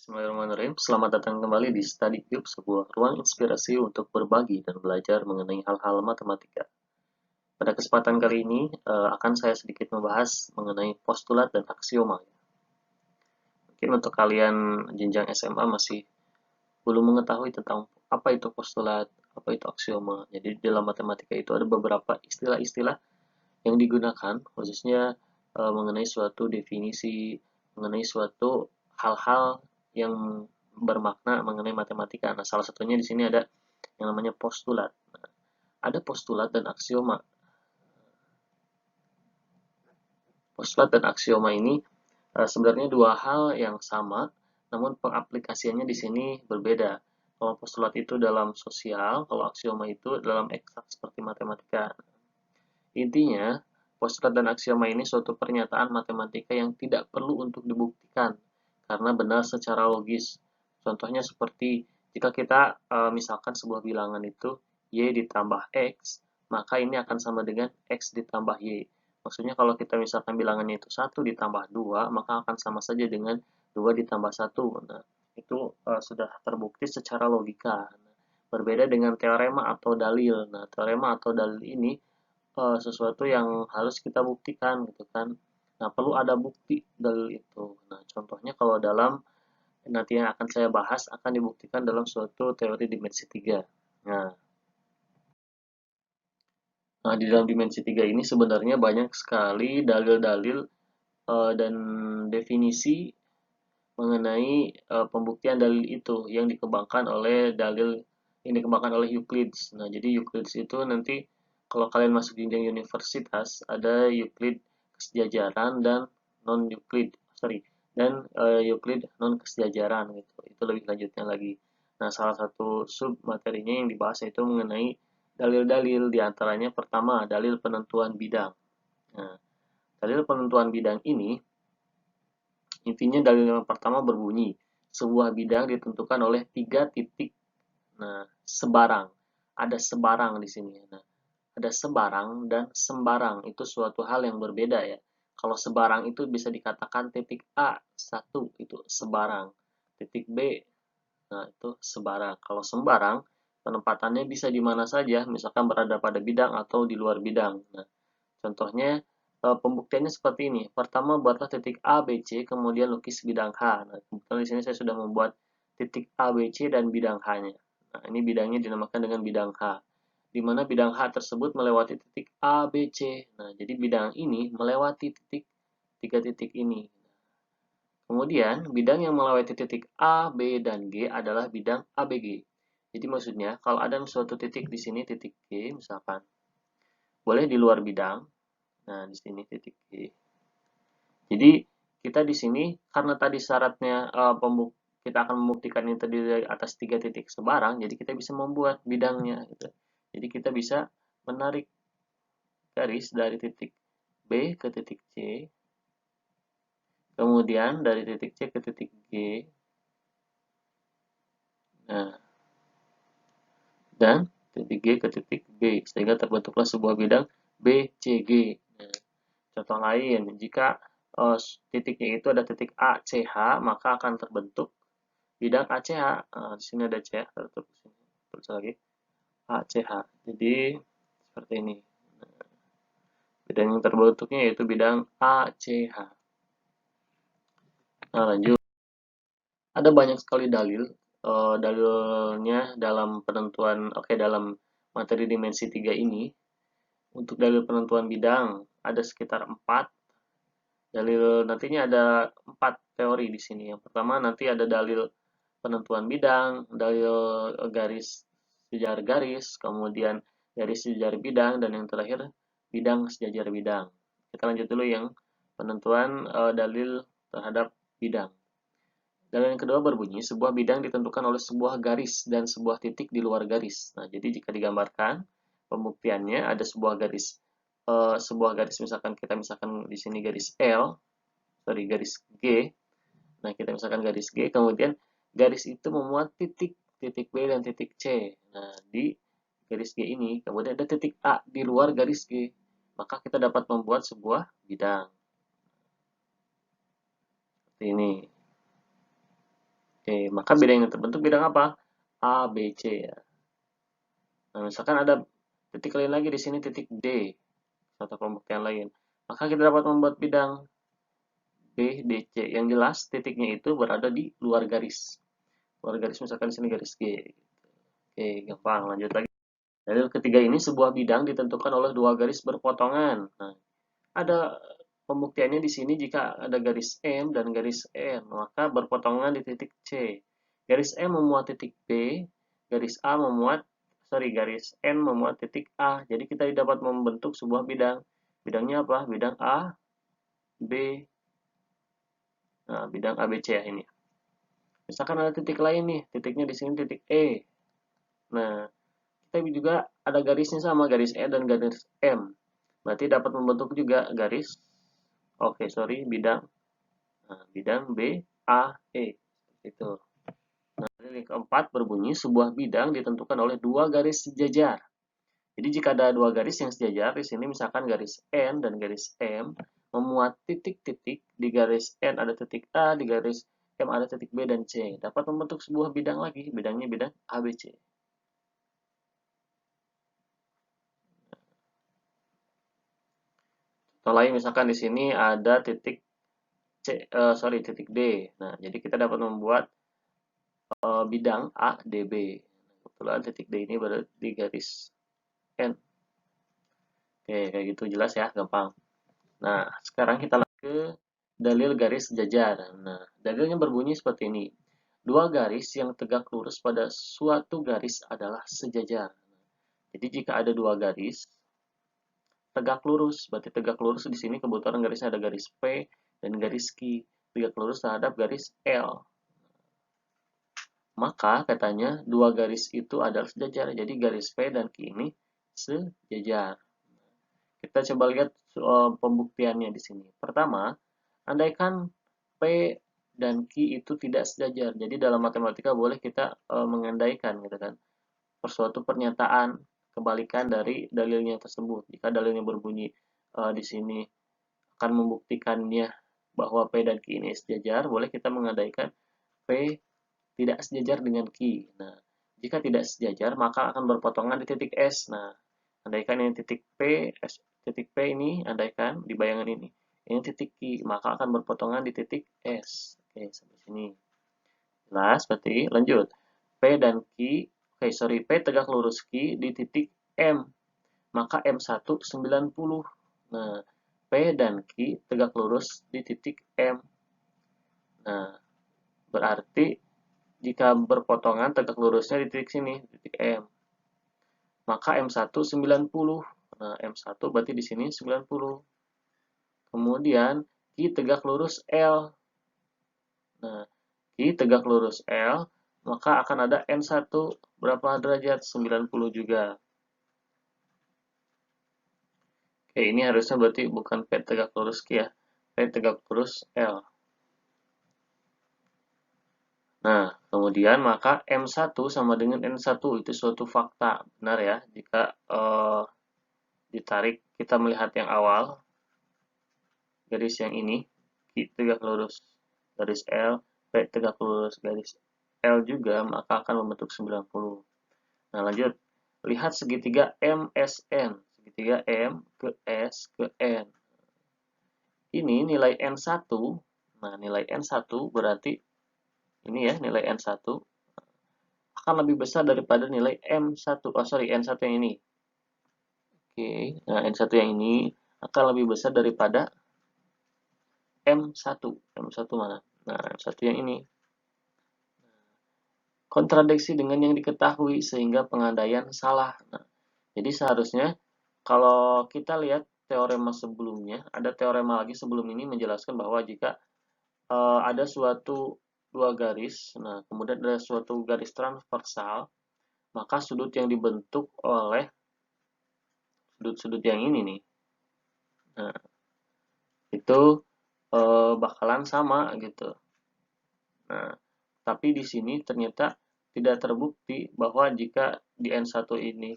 Bismillahirrahmanirrahim. Selamat datang kembali di Study Cube, sebuah ruang inspirasi untuk berbagi dan belajar mengenai hal-hal matematika. Pada kesempatan kali ini akan saya sedikit membahas mengenai postulat dan aksioma. Mungkin untuk kalian jenjang SMA masih belum mengetahui tentang apa itu postulat, apa itu aksioma. Jadi dalam matematika itu ada beberapa istilah-istilah yang digunakan khususnya mengenai suatu definisi, mengenai suatu hal-hal yang bermakna mengenai matematika. Nah, salah satunya di sini ada yang namanya postulat. Nah, ada postulat dan aksioma. Postulat dan aksioma ini sebenarnya dua hal yang sama, namun pengaplikasiannya di sini berbeda. Kalau postulat itu dalam sosial, kalau aksioma itu dalam eksak seperti matematika. Intinya, postulat dan aksioma ini suatu pernyataan matematika yang tidak perlu untuk dibuktikan karena benar secara logis. Contohnya seperti jika kita misalkan sebuah bilangan itu y ditambah x, maka ini akan sama dengan x ditambah y. Maksudnya kalau kita misalkan bilangannya itu 1 ditambah 2, maka akan sama saja dengan 2 ditambah 1. Nah, itu sudah terbukti secara logika. Nah, berbeda dengan teorema atau dalil. Nah, teorema atau dalil ini sesuatu yang harus kita buktikan gitu kan. Nah, perlu ada bukti dalil itu. Nah, contohnya kalau dalam nanti yang akan saya bahas akan dibuktikan dalam suatu teori dimensi 3. Nah, di dalam dimensi 3 ini sebenarnya banyak sekali dalil-dalil dan definisi mengenai pembuktian dalil itu yang dikembangkan oleh Euclid. Nah, jadi Euclid itu nanti kalau kalian masuk jenjang universitas ada Euclid kesejajaran dan non Euclid, dan Euclid non kesejajaran gitu. Itu lebih lanjutnya lagi. Nah, salah satu sub materinya yang dibahas itu mengenai dalil-dalil, diantaranya pertama dalil penentuan bidang. Nah, dalil penentuan bidang ini intinya dalil yang pertama berbunyi, sebuah bidang ditentukan oleh 3 titik. Nah, sebarang. Ada sebarang di sini. Nah, ada sebarang dan sembarang. Itu suatu hal yang berbeda ya. Kalau sebarang itu bisa dikatakan titik A, 1 itu sebarang. Titik B, nah itu sebarang. Kalau sembarang, penempatannya bisa di mana saja, misalkan berada pada bidang atau di luar bidang. Nah, contohnya pembuktiannya seperti ini. Pertama, buatlah titik A, B, C, kemudian lukis bidang H. Nah, kebetulan di sini saya sudah membuat titik A, B, C, dan bidang H-nya. Nah, ini bidangnya dinamakan dengan bidang H, di mana bidang H tersebut melewati titik A, B, C. Nah, jadi bidang ini melewati tiga titik ini. Kemudian, bidang yang melewati titik A, B, dan G adalah bidang ABG. Jadi maksudnya, kalau ada suatu titik di sini, titik G misalkan, boleh di luar bidang. Nah, di sini titik G. Jadi kita di sini karena tadi syaratnya kita akan membuktikan ini terdiri dari atas 3 titik sebarang, jadi kita bisa membuat bidangnya gitu. Jadi kita bisa menarik garis dari titik B ke titik C, kemudian dari titik C ke titik G. Nah, dan titik G ke titik B sehingga terbentuklah sebuah bidang BCG. Nah, contoh lain, jika titiknya itu ada titik A, C, H, maka akan terbentuk bidang ACH. Di sini ada CH, terus lagi ACH. Jadi seperti ini. Bidang yang terbentuknya yaitu bidang ACH. Nah, lanjut. Ada banyak sekali dalil. Dalilnya dalam penentuan, dalam materi dimensi 3 ini. Untuk dalil penentuan bidang ada sekitar 4. Dalil nantinya ada 4 teori di sini. Yang pertama nanti ada dalil penentuan bidang, dalil garis sejajar garis, kemudian garis sejajar bidang, dan yang terakhir bidang sejajar bidang. Kita lanjut dulu yang penentuan dalil terhadap bidang. Dalil yang kedua berbunyi, sebuah bidang ditentukan oleh sebuah garis dan sebuah titik di luar garis. Nah, jadi jika digambarkan pembuktiannya ada sebuah garis misalkan di sini garis garis G. Nah, kita misalkan garis G, kemudian garis itu memuat titik B dan titik C. Nah, di garis G ini, kemudian ada titik A di luar garis G. Maka kita dapat membuat sebuah bidang. Seperti ini. Oke, maka bidang yang terbentuk bidang apa? A, B, C ya. Nah, misalkan ada titik lain lagi di sini titik D, satu pembuktian lain. Maka kita dapat membuat bidang B, D, C. Yang jelas titiknya itu berada di luar garis. Luar garis misalkan di sini garis G. Oke, gampang. Lanjut lagi. Dalil ketiga ini sebuah bidang ditentukan oleh dua garis berpotongan. Nah, ada pembuktiannya di sini jika ada garis M dan garis N, maka berpotongan di titik C. Garis M memuat titik B, garis N memuat titik A. Jadi kita dapat membentuk sebuah bidang. Bidangnya apa? Bidang A, B. Nah, bidang ABC ya ini. Misalkan ada titik lain nih, titiknya di sini titik E. Nah, kita juga ada garisnya sama, garis E dan garis M. Berarti dapat membentuk juga garis, bidang, bidang B, A, E. Itu. Nah, yang keempat berbunyi sebuah bidang ditentukan oleh dua garis sejajar. Jadi jika ada dua garis yang sejajar, di sini misalkan garis N dan garis M memuat titik-titik, di garis N ada titik A, di garis M ada titik B dan C. Dapat membentuk sebuah bidang lagi, bidangnya bidang ABC. Contoh lain misalkan di sini ada titik titik D. Nah, jadi kita dapat membuat bidang ADB. Kebetulan titik D ini berada di garis N. Oke, kayak gitu jelas ya, gampang. Nah, sekarang kita lanjut ke dalil garis sejajar. Nah, dalilnya berbunyi seperti ini. Dua garis yang tegak lurus pada suatu garis adalah sejajar. Jadi jika ada dua garis tegak lurus, berarti tegak lurus di sini kebetulan garisnya ada garis P dan garis Q. Tegak lurus terhadap garis L. Maka katanya dua garis itu adalah sejajar. Jadi garis P dan Q ini sejajar. Kita coba lihat pembuktiannya di sini. Pertama, andaikan P dan Q itu tidak sejajar. Jadi dalam matematika boleh kita mengandaikan gitu kan. Suatu pernyataan kebalikan dari dalilnya tersebut. Jika dalilnya berbunyi di sini akan membuktikannya bahwa P dan Q ini sejajar, boleh kita mengandaikan P tidak sejajar dengan Q. Nah, jika tidak sejajar, maka akan berpotongan di titik S. Nah, andaikan ini titik P ini, andaikan di bayangan ini titik Q, maka akan berpotongan di titik S. Oke, sampai sini. Jelas, berarti lanjut. P dan Q, P tegak lurus Q di titik M, maka M1 90. Nah, P dan Q tegak lurus di titik M. Nah, berarti jika berpotongan tegak lurusnya di titik sini, titik M. Maka M1 90. Nah, M1 berarti di sini 90. Kemudian Q tegak lurus L. Nah, Q tegak lurus L, maka akan ada N1 berapa derajat? 90 juga. Oke, ini harusnya berarti bukan P tegak lurus Q ya. P tegak lurus L. Nah, kemudian maka M1 sama dengan N1 itu suatu fakta. Benar ya, jika ditarik kita melihat yang awal, garis yang ini, Q tegak lurus garis L, P tegak lurus garis L juga, maka akan membentuk 90. Nah, lanjut. Lihat segitiga MSN. Segitiga M ke S ke N. Ini nilai N1. Nah, nilai N1 berarti ini ya, nilai N1 akan lebih besar daripada nilai M1. N1 yang ini. Oke, nah N1 yang ini akan lebih besar daripada M1. M1 mana? Nah, M1 yang ini. Kontradiksi dengan yang diketahui sehingga pengandaian salah. Nah, jadi seharusnya kalau kita lihat teorema sebelumnya, ada teorema lagi sebelum ini menjelaskan bahwa jika ada suatu dua garis, nah kemudian ada suatu garis transversal, maka sudut yang dibentuk oleh sudut-sudut yang ini nih, nah itu bakalan sama gitu. Nah, tapi di sini ternyata tidak terbukti bahwa jika di N1 ini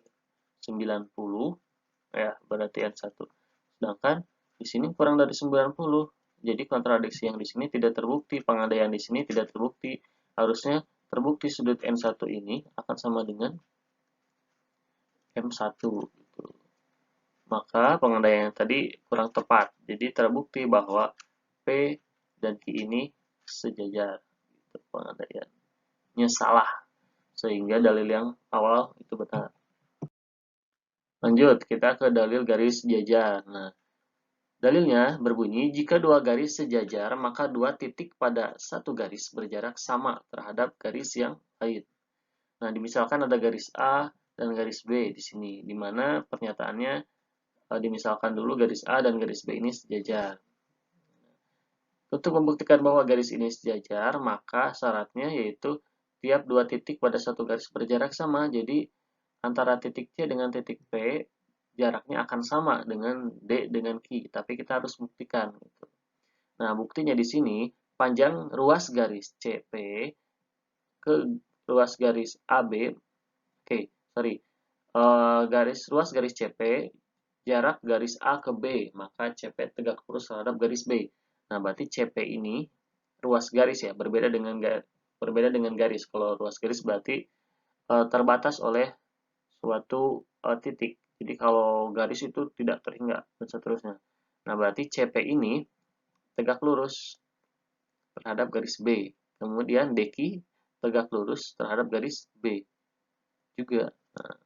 90, ya berarti N1. Sedangkan di sini kurang dari 90. Jadi kontradiksi yang di sini tidak terbukti, pengandaian di sini tidak terbukti. harusnya terbukti sudut N1 ini akan sama dengan M1 gitu. Maka pengandaian tadi kurang tepat. Jadi terbukti bahwa P dan Q ini sejajar. Gitu, pengandaiannya salah. Sehingga dalil yang awal itu benar. Lanjut, kita ke dalil garis sejajar. Nah, dalilnya berbunyi, jika dua garis sejajar, maka dua titik pada satu garis berjarak sama terhadap garis yang lain. Nah, misalkan ada garis A dan garis B di sini, di mana pernyataannya dimisalkan dulu garis A dan garis B ini sejajar. Untuk membuktikan bahwa garis ini sejajar, maka syaratnya yaitu tiap dua titik pada satu garis berjarak sama. Jadi antara titik C dengan titik P jaraknya akan sama dengan D dengan Q, tapi kita harus buktikan. Gitu. Nah, buktinya di sini panjang ruas garis CP ke ruas garis AB, ruas garis CP jarak garis A ke B, maka CP tegak lurus terhadap garis B. Nah, berarti CP ini ruas garis ya, berbeda dengan garis. Kalau ruas garis berarti terbatas oleh suatu titik. Jadi kalau garis itu tidak terhingga dan seterusnya. Nah, berarti CP ini tegak lurus terhadap garis B. Kemudian DQ tegak lurus terhadap garis B juga. Nah,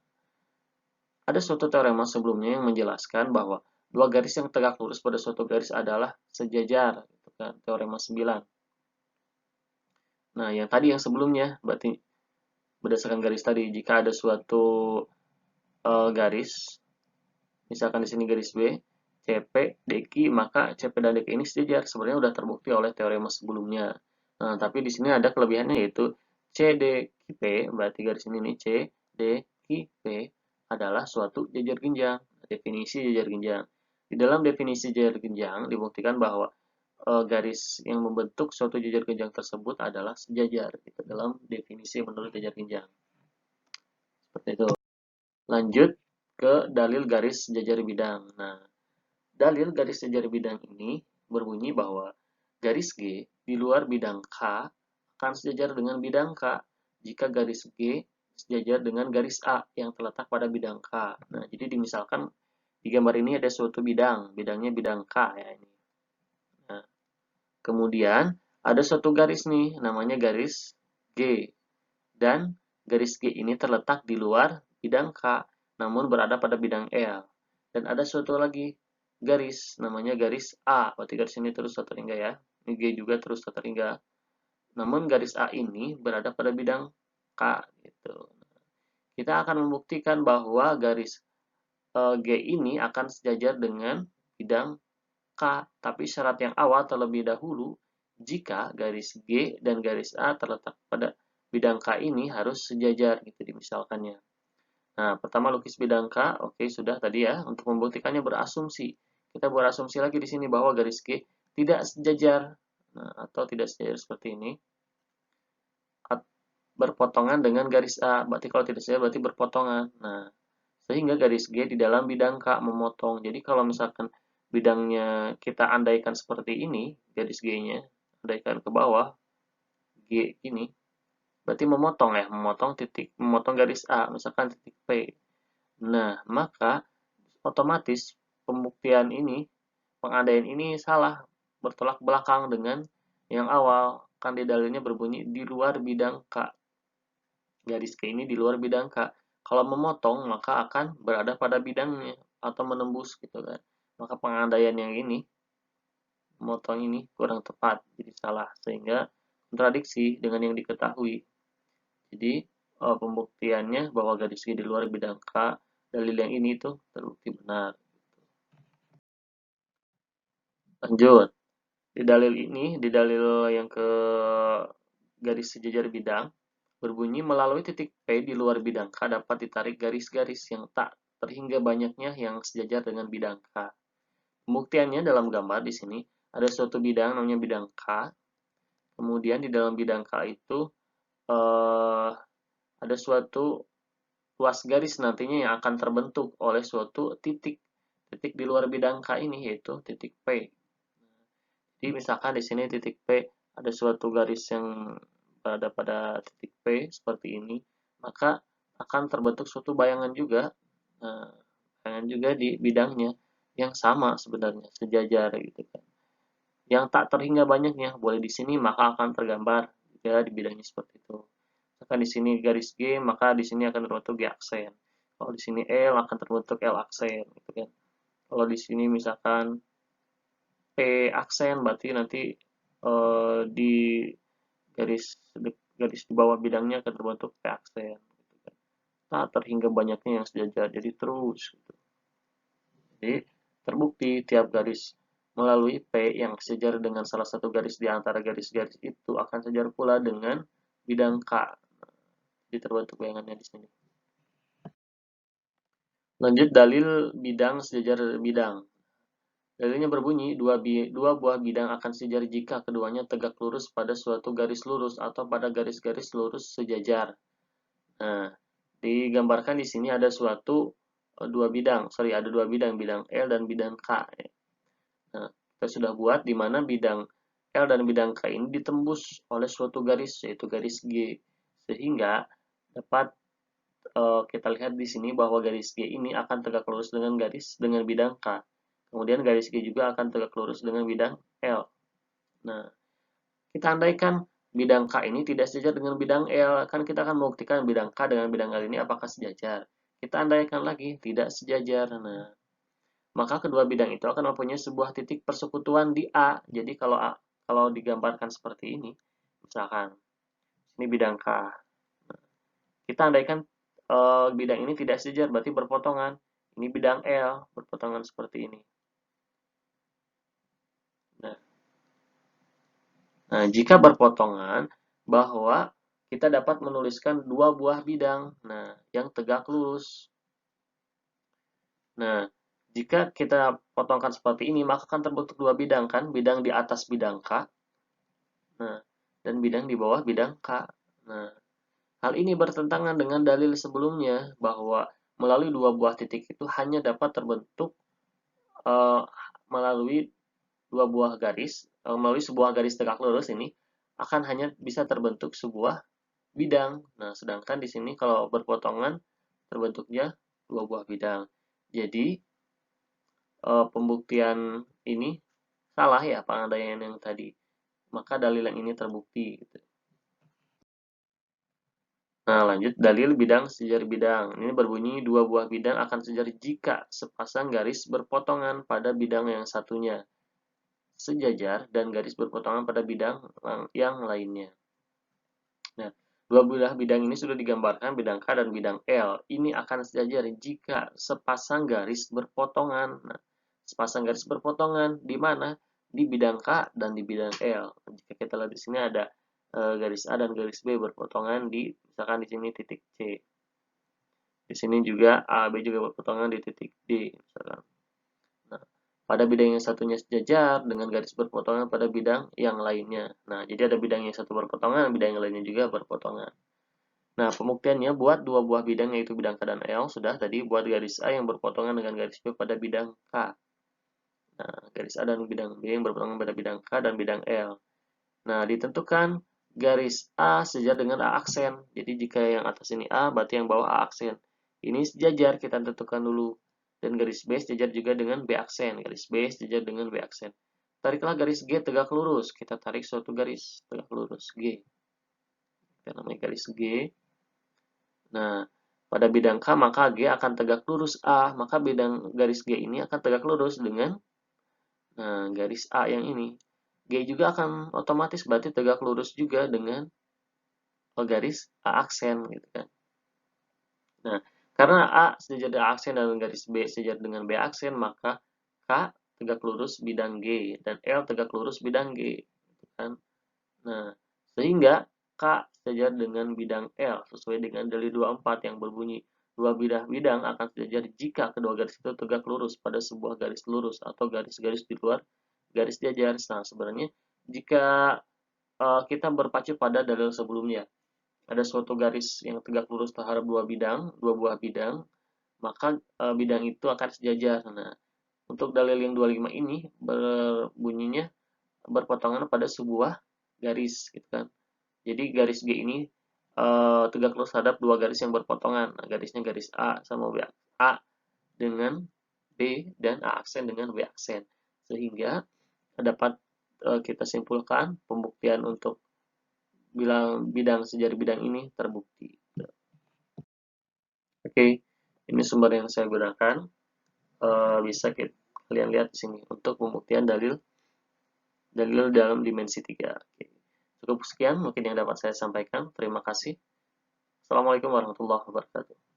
ada suatu teorema sebelumnya yang menjelaskan bahwa dua garis yang tegak lurus pada suatu garis adalah sejajar, gitu kan, teorema 9. Nah, yang tadi yang sebelumnya berarti berdasarkan garis tadi, jika ada suatu garis, misalkan di sini garis B, CP, DQ, maka CP dan DQ ini sejajar. Sebenarnya sudah terbukti oleh teorema sebelumnya. Nah, tapi di sini ada kelebihannya yaitu CDQP, berarti garis ini nih, CDQP adalah suatu jajar genjang. Definisi jajar genjang. Di dalam definisi jajar genjang dibuktikan bahwa garis yang membentuk suatu jajar genjang tersebut adalah sejajar. Gitu, dalam definisi menurut jajar genjang. Seperti itu. Lanjut ke dalil garis sejajar bidang. Nah, dalil garis sejajar bidang ini berbunyi bahwa garis G di luar bidang K akan sejajar dengan bidang K jika garis G sejajar dengan garis A yang terletak pada bidang K. Nah, jadi dimisalkan di gambar ini ada suatu bidang, bidangnya bidang K ya ini. Nah, kemudian ada suatu garis nih, namanya garis G. Dan garis G ini terletak di luar bidang K, namun berada pada bidang L. Dan ada suatu lagi garis, namanya garis A. Berarti garis ini terus tak terhingga ya. Ini G juga terus tak terhingga. Namun garis A ini berada pada bidang K. Gitu. Kita akan membuktikan bahwa garis G ini akan sejajar dengan bidang K. Tapi syarat yang awal terlebih dahulu, jika garis G dan garis A terletak pada bidang K ini harus sejajar gitu dimisalkannya. Nah, pertama lukis bidang K, oke sudah tadi ya. Untuk membuktikannya berasumsi. Kita berasumsi lagi di sini bahwa garis G tidak sejajar. Nah, atau tidak sejajar seperti ini. Berpotongan dengan garis A. Berarti kalau tidak sejajar berarti berpotongan. Nah, sehingga garis G di dalam bidang K memotong. Jadi kalau misalkan bidangnya kita andaikan seperti ini, garis G-nya, andaikan ke bawah, G ini, berarti memotong ya, memotong garis A, misalkan titik P. Nah, maka otomatis pembuktian ini, pengandaian ini salah, bertolak belakang dengan yang awal. Kan di dalilnya berbunyi di luar bidang K. Garis K ini di luar bidang K. Kalau memotong, maka akan berada pada bidangnya atau menembus gitu kan. Maka pengandaian yang ini, memotong ini kurang tepat, jadi salah. Sehingga kontradiksi dengan yang diketahui. Jadi pembuktiannya bahwa garis G di luar bidang K, dalil yang ini itu terbukti benar. Lanjut. Di dalil yang ke garis sejajar bidang, berbunyi melalui titik P di luar bidang K dapat ditarik garis-garis yang tak terhingga banyaknya yang sejajar dengan bidang K. Pembuktiannya dalam gambar di sini ada suatu bidang namanya bidang K. Kemudian di dalam bidang K itu ada suatu ruas garis nantinya yang akan terbentuk oleh suatu titik di luar bidang K ini yaitu titik P. Jadi misalkan di sini titik P ada suatu garis yang berada pada titik P seperti ini, maka akan terbentuk suatu bayangan juga, bayangan juga di bidangnya yang sama sebenarnya, sejajar gitu kan. Yang tak terhingga banyaknya boleh di sini maka akan tergambar juga di bidangnya seperti itu. Misalkan di sini garis G, maka di sini akan terbentuk G aksen. Kalau di sini L akan terbentuk L aksen gitu kan. Kalau di sini misalkan P aksen berarti nanti di garis garis di bawah bidangnya akan terbentuk P aksen gitu kan. Nah, terhingga banyaknya yang sejajar jadi terus gitu. Jadi terbukti tiap garis melalui P yang sejajar dengan salah satu garis di antara garis-garis itu akan sejajar pula dengan bidang K. Jadi terbentuk bayangannya di sini. Lanjut dalil bidang sejajar bidang. Dalilnya berbunyi, dua buah bidang akan sejajar jika keduanya tegak lurus pada suatu garis lurus atau pada garis-garis lurus sejajar. Nah, digambarkan di sini ada suatu ada dua bidang, bidang L dan bidang K. Nah, kita sudah buat di mana bidang L dan bidang K ini ditembus oleh suatu garis, yaitu garis G. Sehingga dapat kita lihat di sini bahwa garis G ini akan tegak lurus dengan bidang K. Kemudian garis G juga akan tegak lurus dengan bidang L. Nah, kita andaikan bidang K ini tidak sejajar dengan bidang L, kan kita akan membuktikan bidang K dengan bidang L ini apakah sejajar. Kita andaikan lagi tidak sejajar. Nah, maka kedua bidang itu akan mempunyai sebuah titik persekutuan di A. Jadi kalau digambarkan seperti ini, misalkan ini bidang K. Kita andaikan bidang ini tidak sejajar, berarti berpotongan. Ini bidang L, berpotongan seperti ini. Nah, jika berpotongan, bahwa kita dapat menuliskan dua buah bidang, yang tegak lurus. Nah, jika kita potongkan seperti ini, maka akan terbentuk dua bidang kan, bidang di atas bidang K, dan bidang di bawah bidang K. Nah, hal ini bertentangan dengan dalil sebelumnya bahwa melalui dua buah titik itu hanya dapat terbentuk melalui dua buah garis, melalui sebuah garis tegak lurus ini akan hanya bisa terbentuk sebuah bidang. Nah, sedangkan di sini kalau berpotongan terbentuknya dua buah bidang. Jadi pembuktian ini salah ya pengandaian yang tadi. Maka dalil yang ini terbukti. Gitu. Nah, lanjut dalil bidang sejajar bidang. Ini berbunyi dua buah bidang akan sejajar jika sepasang garis berpotongan pada bidang yang satunya sejajar dan garis berpotongan pada bidang yang lainnya. Nah, dua buah bidang ini sudah digambarkan, bidang K dan bidang L. Ini akan sejajar jika sepasang garis berpotongan. Nah, sepasang garis berpotongan di mana? Di bidang K dan di bidang L. Jika kita lihat di sini ada garis A dan garis B berpotongan di misalkan di sini titik C. Di sini juga A, B juga berpotongan di titik D misalkan. Nah, pada bidang yang satunya sejajar dengan garis berpotongan pada bidang yang lainnya. Nah, jadi ada bidang yang satu berpotongan, bidang yang lainnya juga berpotongan. Nah, pembuktiannya buat dua buah bidang yaitu bidang K dan L. Sudah tadi buat garis A yang berpotongan dengan garis B pada bidang K. Nah, garis A dan bidang B yang berpotongan pada bidang K dan bidang L. Nah, ditentukan garis A sejajar dengan A aksen. Jadi jika yang atas ini A, berarti yang bawah A aksen. Ini sejajar, kita tentukan dulu. Dan garis B sejajar juga dengan B aksen. Garis B sejajar dengan B aksen. Tariklah garis G tegak lurus. Kita tarik suatu garis tegak lurus G. Kita namanya garis G. Nah, pada bidang K maka G akan tegak lurus A. Maka bidang garis G ini akan tegak lurus dengan garis A yang ini. G juga akan otomatis berarti tegak lurus juga dengan garis A aksen gitu kan. Nah, karena A sejajar dengan A aksen dan garis B sejajar dengan B aksen, maka K tegak lurus bidang G dan L tegak lurus bidang G gitu kan. Nah, sehingga K sejajar dengan bidang L sesuai dengan dalil 24 yang berbunyi dua bidang akan sejajar jika kedua garis itu tegak lurus pada sebuah garis lurus atau garis-garis di luar garis jajar. Nah, sebenarnya jika kita berpacu pada dalil sebelumnya, ada suatu garis yang tegak lurus terhadap dua buah bidang, maka bidang itu akan sejajar. Nah, untuk dalil yang 25 ini berbunyinya berpotongan pada sebuah garis, gitu kan. Jadi garis G ini tegak lurus terhadap dua garis yang berpotongan. Nah, garisnya garis A sama B, A dengan B dan A aksen dengan B aksen. Sehingga dapat kita simpulkan pembuktian untuk bidang sejari bidang ini terbukti. Oke, ini sumber yang saya gunakan. Bisa kalian lihat di sini untuk pembuktian dalil dalam dimensi 3. Oke. Cukup sekian mungkin yang dapat saya sampaikan. Terima kasih. Assalamualaikum warahmatullahi wabarakatuh.